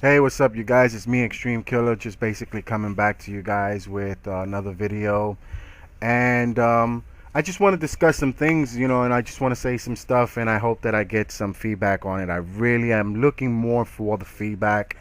Hey, what's up, you guys? It's me, Extreme Killer, just basically coming back to you guys with another video. And I just want to discuss some things, and I just want to say some stuff, and I hope that I get some feedback on it. I really am looking more for the feedback.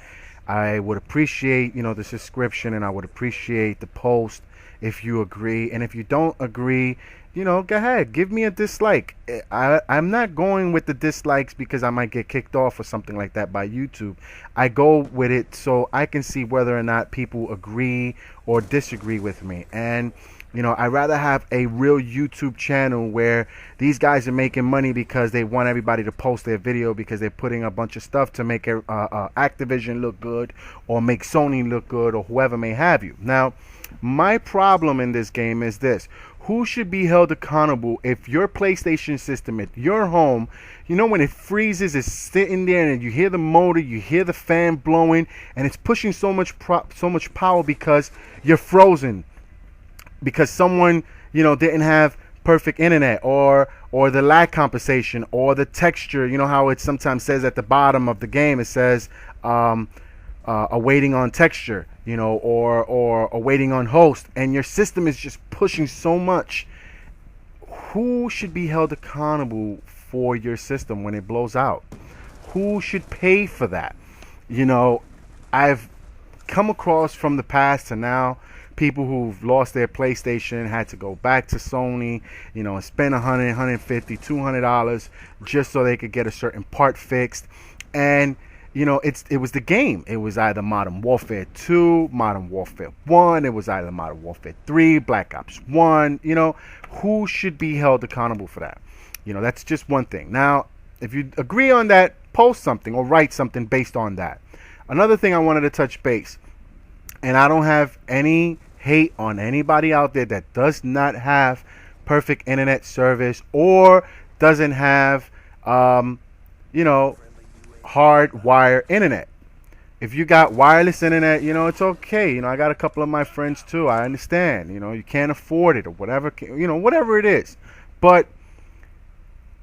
I would appreciate, the subscription, and I would appreciate the post if you agree. And if you don't agree, go ahead, give me a dislike. I'm not going with the dislikes because I might get kicked off or something like that by YouTube. I go with it so I can see whether or not people agree or disagree with me. And I'd rather have a real YouTube channel where these guys are making money because they want everybody to post their video because they're putting a bunch of stuff to make Activision look good or make Sony look good or whoever may have you. Now, my problem in this game is this. Who should be held accountable if your PlayStation system at your home, when it freezes, it's sitting there and you hear the motor, you hear the fan blowing, and it's pushing so much power because you're frozen, because someone didn't have perfect internet, or the lag compensation, or the texture. You know how it sometimes says at the bottom of the game, it says awaiting on texture, or awaiting on host, and your system is just pushing so much. Who should be held accountable for your system when it blows out? Who should pay for that? I've come across from the past to now people who've lost their PlayStation, had to go back to Sony, and spend $100, $150, $200 just so they could get a certain part fixed. And it was the game. It was either Modern Warfare 2, Modern Warfare 1. It was either Modern Warfare 3, Black Ops 1. Who should be held accountable for that? That's just one thing. Now, if you agree on that, post something or write something based on that. Another thing I wanted to touch base, and I don't have any hate on anybody out there that does not have perfect internet service or doesn't have, hardwire internet. If you got wireless internet, it's okay. I got a couple of my friends too. I understand. You can't afford it or whatever. Whatever it is. But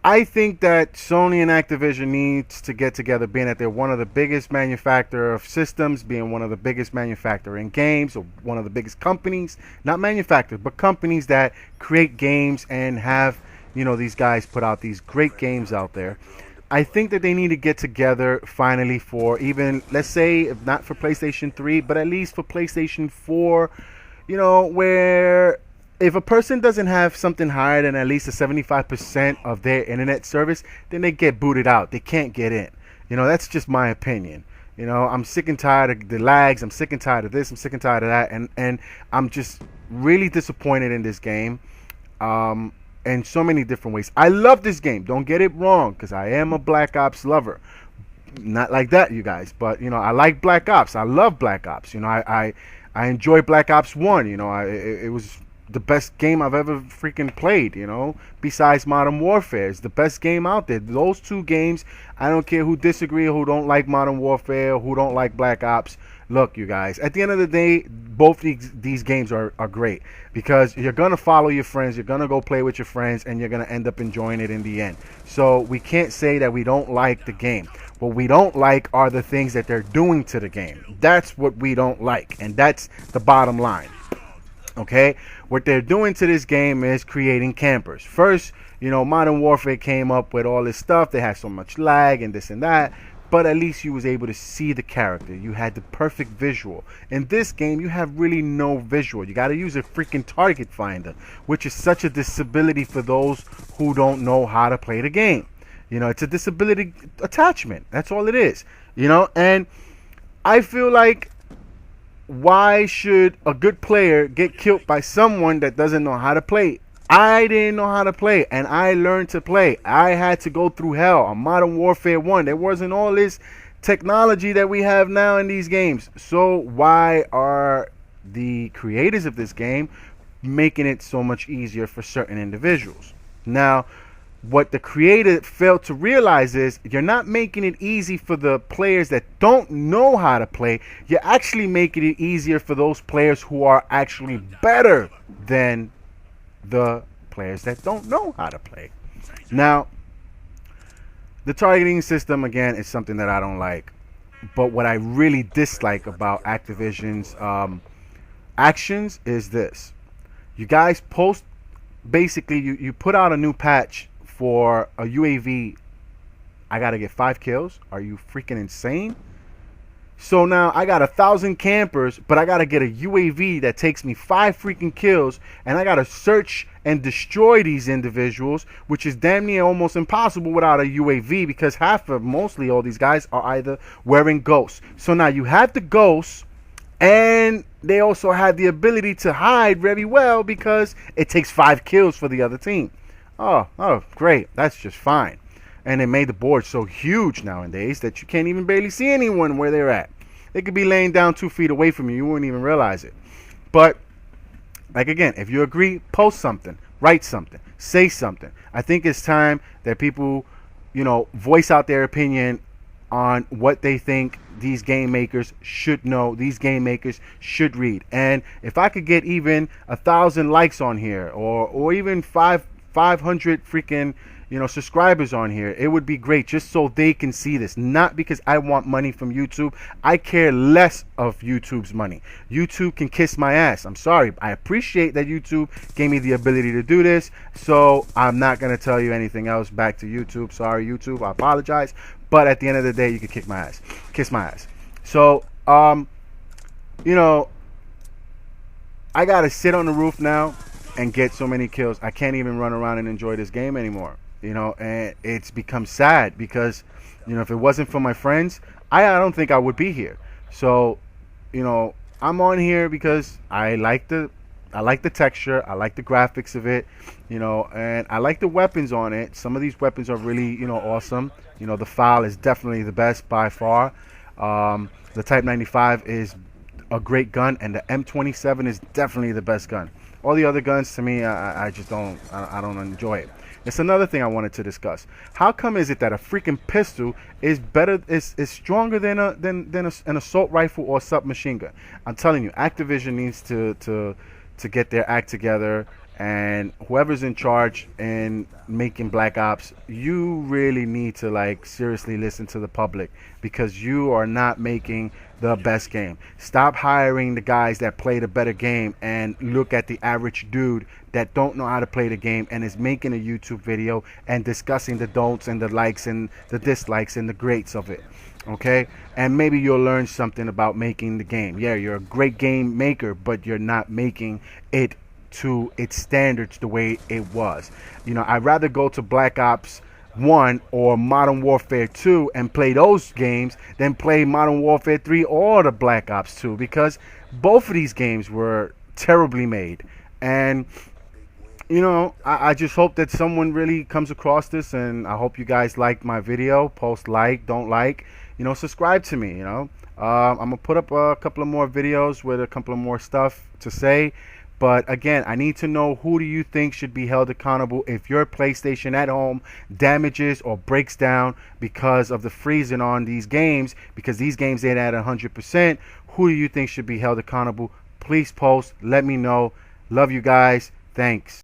I think that Sony and Activision needs to get together, being that they're one of the biggest manufacturer of systems, being one of the biggest manufacturer in games, or one of the biggest companies, not manufacturers, but companies that create games and have, these guys put out these great games out there. I think that they need to get together finally for even, let's say, if not for PlayStation 3, but at least for PlayStation 4, where if a person doesn't have something higher than at least a 75% of their internet service, then they get booted out. They can't get in. That's just my opinion. I'm sick and tired of the lags. I'm sick and tired of this. I'm sick and tired of that. And I'm just really disappointed in this game. In so many different ways. I love this game. Don't get it wrong, because I am a Black Ops lover. Not like that, you guys. But, I like Black Ops. I love Black Ops. I enjoy Black Ops 1. It was the best game I've ever freaking played, besides Modern Warfare. It's the best game out there. Those two games, I don't care who disagree or who don't like Modern Warfare or who don't like Black Ops. Look, you guys, at the end of the day, both these games are great, because you're going to follow your friends, you're going to go play with your friends, and you're going to end up enjoying it in the end. So we can't say that we don't like the game. What we don't like are the things that they're doing to the game. That's what we don't like, and that's the bottom line. Okay, what they're doing to this game is creating campers. First, Modern Warfare came up with all this stuff. They had so much lag and this and that, but at least you was able to see the character. You had the perfect visual. In this game, you have really no visual. You got to use a freaking target finder, which is such a disability for those who don't know how to play the game. It's a disability attachment. That's all it is. And I feel like, why should a good player get killed by someone that doesn't know how to play? I didn't know how to play, and I learned to play. I had to go through hell on Modern Warfare 1. There wasn't all this technology that we have now in these games. So why are the creators of this game making it so much easier for certain individuals? Now, what the creator failed to realize is you're not making it easy for the players that don't know how to play. You're actually making it easier for those players who are actually better than the players that don't know how to play. Now, the targeting system, again, is something that I don't like. But what I really dislike about Activision's actions is this: you guys post, basically you put out a new patch for a UAV. I gotta get 5 kills. Are you freaking insane? So now I got 1,000 campers, but I gotta get a UAV that takes me 5 freaking kills, and I gotta search and destroy these individuals, which is damn near almost impossible without a UAV, because mostly all these guys are either wearing ghosts. So now you have the ghosts, and they also have the ability to hide very well because it takes 5 kills for the other team. Oh, great. That's just fine. And they made the board so huge nowadays that you can't even barely see anyone where they're at. They could be laying down 2 feet away from you. You wouldn't even realize it. But, like again, if you agree, post something, write something, say something. I think it's time that people, voice out their opinion on what they think these game makers should know, these game makers should read. And if I could get even 1,000 likes on here, or even 500 freaking subscribers on here, it would be great, just so they can see this. Not because I want money from YouTube. I care less of YouTube's money. YouTube can kiss my ass. I'm sorry. I appreciate that YouTube gave me the ability to do this, so I'm not going to tell you anything else back to YouTube. Sorry, YouTube. I apologize. But at the end of the day, you can kiss my ass. So, I gotta sit on the roof now and get so many kills. I can't even run around and enjoy this game anymore. And it's become sad because, if it wasn't for my friends, I don't think I would be here. So, I'm on here because I like the texture, I like the graphics of it, and I like the weapons on it. Some of these weapons are really, awesome. The FAL is definitely the best by far. The Type 95 is a great gun, and the M27 is definitely the best gun. All the other guns, to me, I just don't, I don't enjoy it. It's another thing I wanted to discuss. How come is it that a freaking pistol is better, is stronger than an assault rifle or submachine gun? I'm telling you, Activision needs to get their act together, and whoever's in charge in making Black Ops, you really need to seriously listen to the public, because you are not making the best game. Stop hiring the guys that play the better game and look at the average dude that don't know how to play the game and is making a YouTube video and discussing the don'ts and the likes and the dislikes and the greats of it. Okay? And maybe you'll learn something about making the game. Yeah, you're a great game maker, but you're not making it to its standards the way it was. I'd rather go to Black Ops 1 or Modern Warfare 2 and play those games than play Modern Warfare 3 or the Black Ops 2, because both of these games were terribly made. And I just hope that someone really comes across this, and I hope you guys like my video. Post like, don't like, subscribe to me. I'm gonna put up a couple of more videos with a couple of more stuff to say. But again, I need to know, who do you think should be held accountable if your PlayStation at home damages or breaks down because of the freezing on these games, because these games ain't at 100%. Who do you think should be held accountable? Please post. Let me know. Love you guys. Thanks.